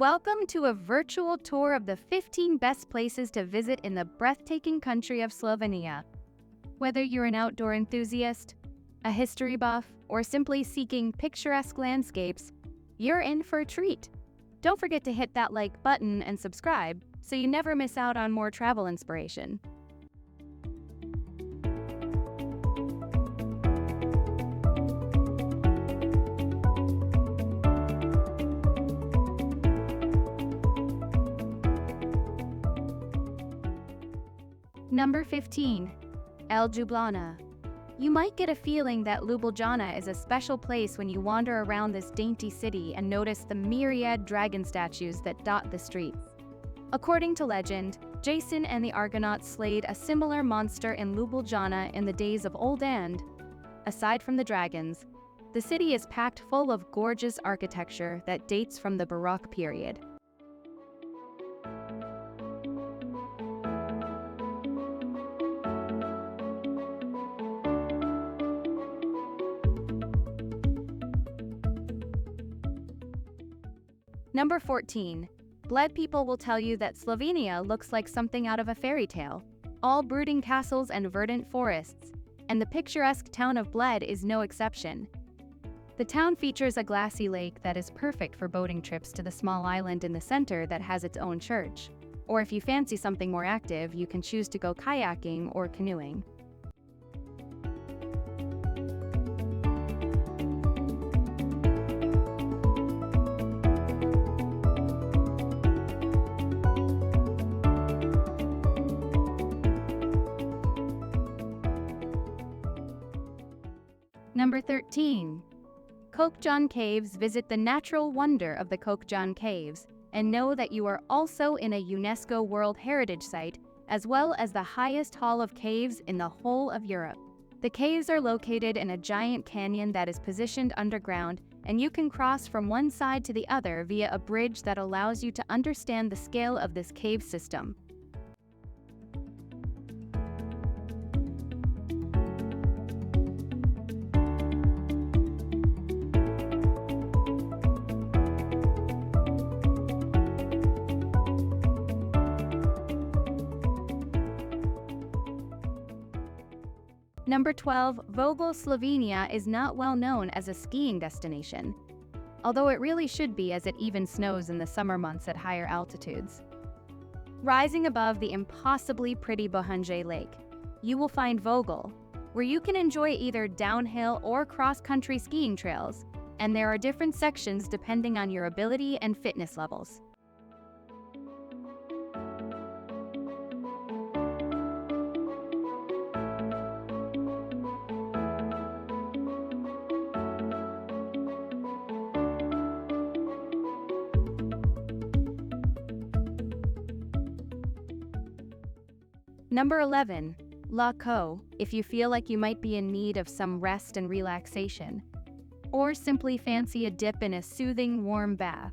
Welcome to a virtual tour of the 15 best places to visit in the breathtaking country of Slovenia. Whether you're an outdoor enthusiast, a history buff, or simply seeking picturesque landscapes, you're in for a treat. Don't forget to hit that like button and subscribe so you never miss out on more travel inspiration. Number 15. Ljubljana. You might get a feeling that Ljubljana is a special place when you wander around this dainty city and notice the myriad dragon statues that dot the streets. According to legend, Jason and the Argonauts slayed a similar monster in Ljubljana in the days of old, and, aside from the dragons, the city is packed full of gorgeous architecture that dates from the Baroque period. Number 14. Bled people will tell you that Slovenia looks like something out of a fairy tale, all brooding castles and verdant forests, and the picturesque town of Bled is no exception. The town features a glassy lake that is perfect for boating trips to the small island in the center that has its own church. Or if you fancy something more active, you can choose to go kayaking or canoeing. Number 13. Kokjan Caves. Visit the natural wonder of the Kokjan Caves and know that you are also in a UNESCO World Heritage Site, as well as the highest hall of caves in the whole of Europe. The caves are located in a giant canyon that is positioned underground, and you can cross from one side to the other via a bridge that allows you to understand the scale of this cave system. Number 12. Vogel, Slovenia is not well known as a skiing destination, although it really should be, as it even snows in the summer months at higher altitudes. Rising above the impossibly pretty Bohunje Lake, you will find Vogel, where you can enjoy either downhill or cross-country skiing trails, and there are different sections depending on your ability and fitness levels. Number 11. Lahko, if you feel like you might be in need of some rest and relaxation, or simply fancy a dip in a soothing warm bath,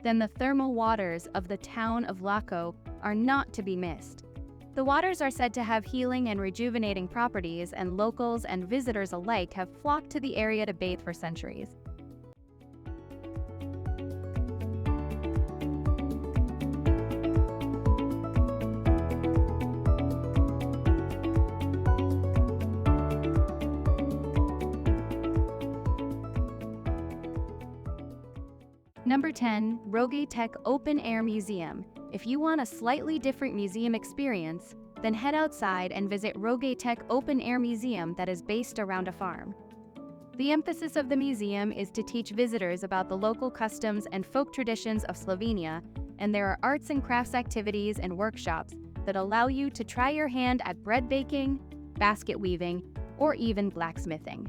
then the thermal waters of the town of Lahko are not to be missed. The waters are said to have healing and rejuvenating properties, and locals and visitors alike have flocked to the area to bathe for centuries. Number 10. Roge Tech Open Air Museum. If you want a slightly different museum experience, then head outside and visit Roge Tech Open Air Museum that is based around a farm. The emphasis of the museum is to teach visitors about the local customs and folk traditions of Slovenia, and there are arts and crafts activities and workshops that allow you to try your hand at bread baking, basket weaving, or even blacksmithing.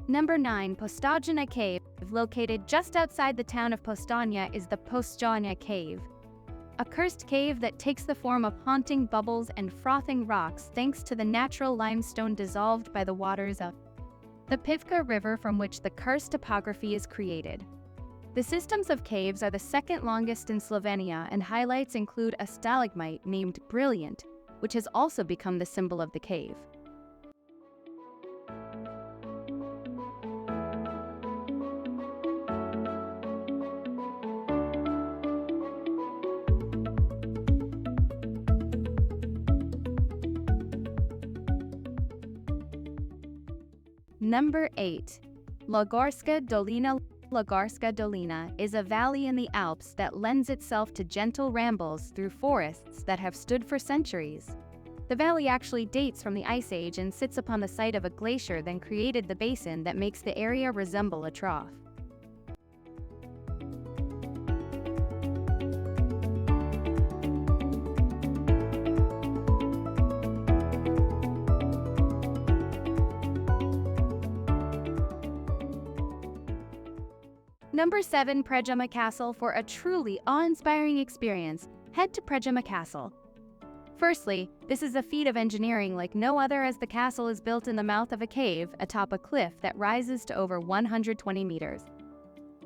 Number 9. Postojna Cave. Located just outside the town of Postojna is the Postojna Cave, a cursed cave that takes the form of haunting bubbles and frothing rocks thanks to the natural limestone dissolved by the waters of the Pivka River, from which the cursed topography is created. The systems of caves are the second longest in Slovenia, and highlights include a stalagmite named Brilliant, which has also become the symbol of the cave. Number 8. Lagorska Dolina. Lagorska Dolina is a valley in the Alps that lends itself to gentle rambles through forests that have stood for centuries. The valley actually dates from the Ice Age and sits upon the site of a glacier that created the basin that makes the area resemble a trough. Number 7. Predjama Castle. For a truly awe-inspiring experience, head to Predjama Castle. Firstly, this is a feat of engineering like no other, as the castle is built in the mouth of a cave atop a cliff that rises to over 120 meters.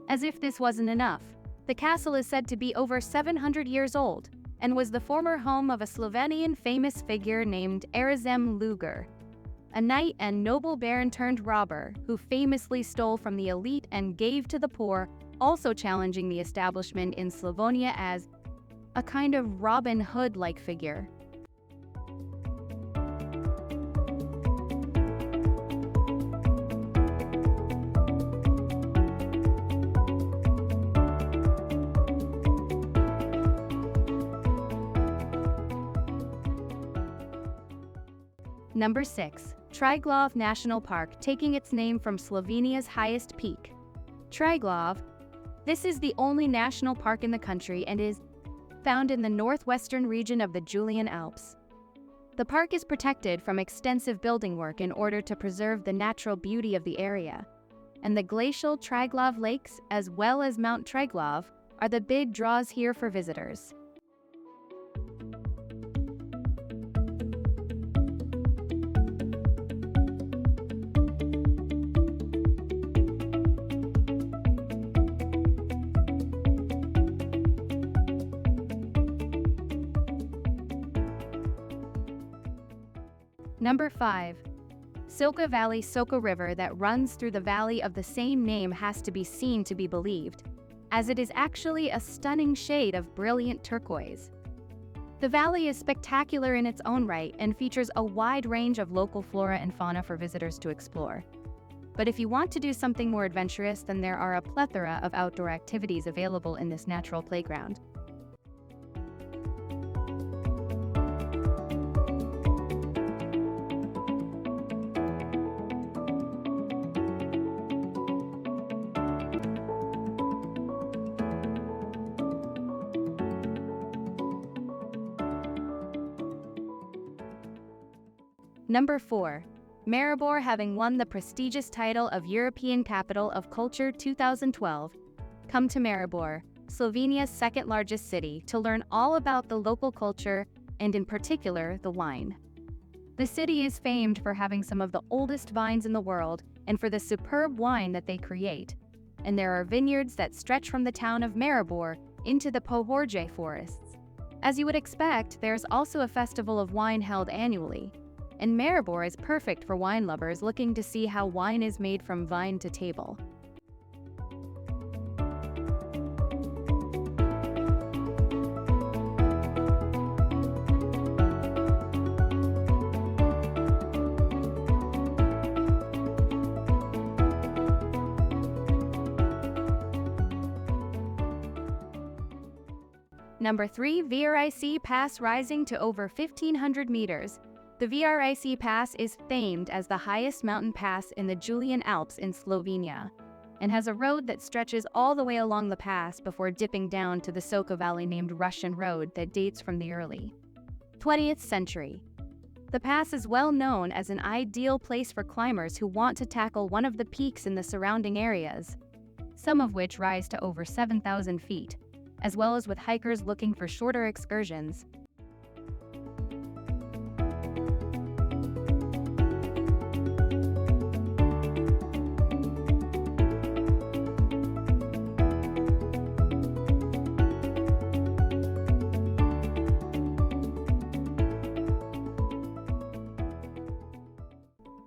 As if this wasn't enough, the castle is said to be over 700 years old and was the former home of a Slovenian famous figure named Erazem Luger, a knight and noble baron turned robber who famously stole from the elite and gave to the poor, also challenging the establishment in Slovenia as a kind of Robin Hood-like figure. Number 6. Triglav National Park, taking its name from Slovenia's highest peak. Triglav. This is the only national park in the country and is found in the northwestern region of the Julian Alps. The park is protected from extensive building work in order to preserve the natural beauty of the area, and the glacial Triglav lakes as well as Mount Triglav are the big draws here for visitors. Number 5. Soka Valley. Soka River that runs through the valley of the same name has to be seen to be believed, as it is actually a stunning shade of brilliant turquoise. The valley is spectacular in its own right and features a wide range of local flora and fauna for visitors to explore. But if you want to do something more adventurous, then there are a plethora of outdoor activities available in this natural playground. Number 4. Maribor. Having won the prestigious title of European Capital of Culture 2012, come to Maribor, Slovenia's second largest city, to learn all about the local culture and in particular the wine. The city is famed for having some of the oldest vines in the world and for the superb wine that they create, and there are vineyards that stretch from the town of Maribor into the Pohorje forests. As you would expect, there's also a festival of wine held annually, and Maribor is perfect for wine lovers looking to see how wine is made from vine to table. Number 3. VRIC Pass. Rising to over 1,500 meters. The VRIC Pass is famed as the highest mountain pass in the Julian Alps in Slovenia, and has a road that stretches all the way along the pass before dipping down to the Soka Valley named Russian Road that dates from the early 20th century. The pass is well known as an ideal place for climbers who want to tackle one of the peaks in the surrounding areas, some of which rise to over 7,000 feet, as well as with hikers looking for shorter excursions.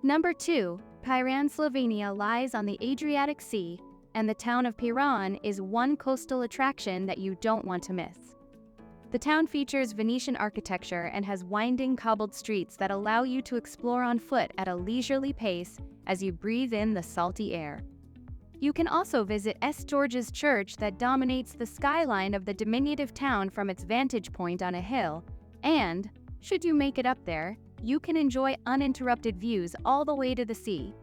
Number 2. Piran, Slovenia lies on the Adriatic Sea, and the town of Piran is one coastal attraction that you don't want to miss. The town features Venetian architecture and has winding cobbled streets that allow you to explore on foot at a leisurely pace as you breathe in the salty air. You can also visit St. George's Church that dominates the skyline of the diminutive town from its vantage point on a hill, and, should you make it up there, you can enjoy uninterrupted views all the way to the sea.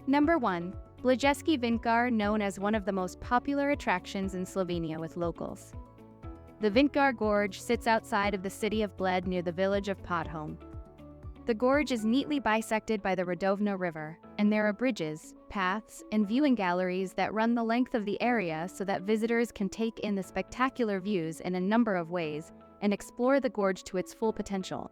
Number 1. Bljeski Vintgar, known as one of the most popular attractions in Slovenia with locals. The Vintgar Gorge sits outside of the city of Bled near the village of Podhome. The gorge is neatly bisected by the Radovna River, and there are bridges, paths, and viewing galleries that run the length of the area so that visitors can take in the spectacular views in a number of ways and explore the gorge to its full potential.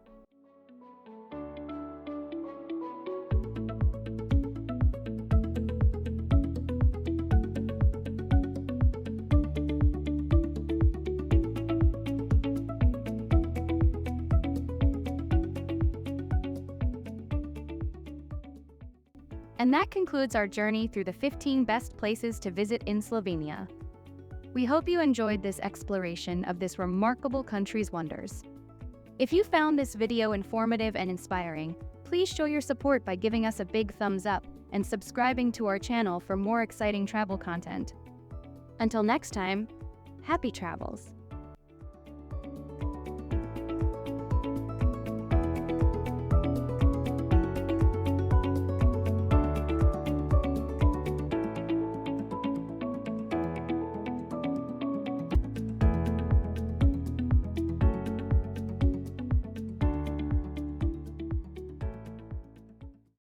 And that concludes our journey through the 15 best places to visit in Slovenia. We hope you enjoyed this exploration of this remarkable country's wonders. If you found this video informative and inspiring, please show your support by giving us a big thumbs up and subscribing to our channel for more exciting travel content. Until next time, happy travels!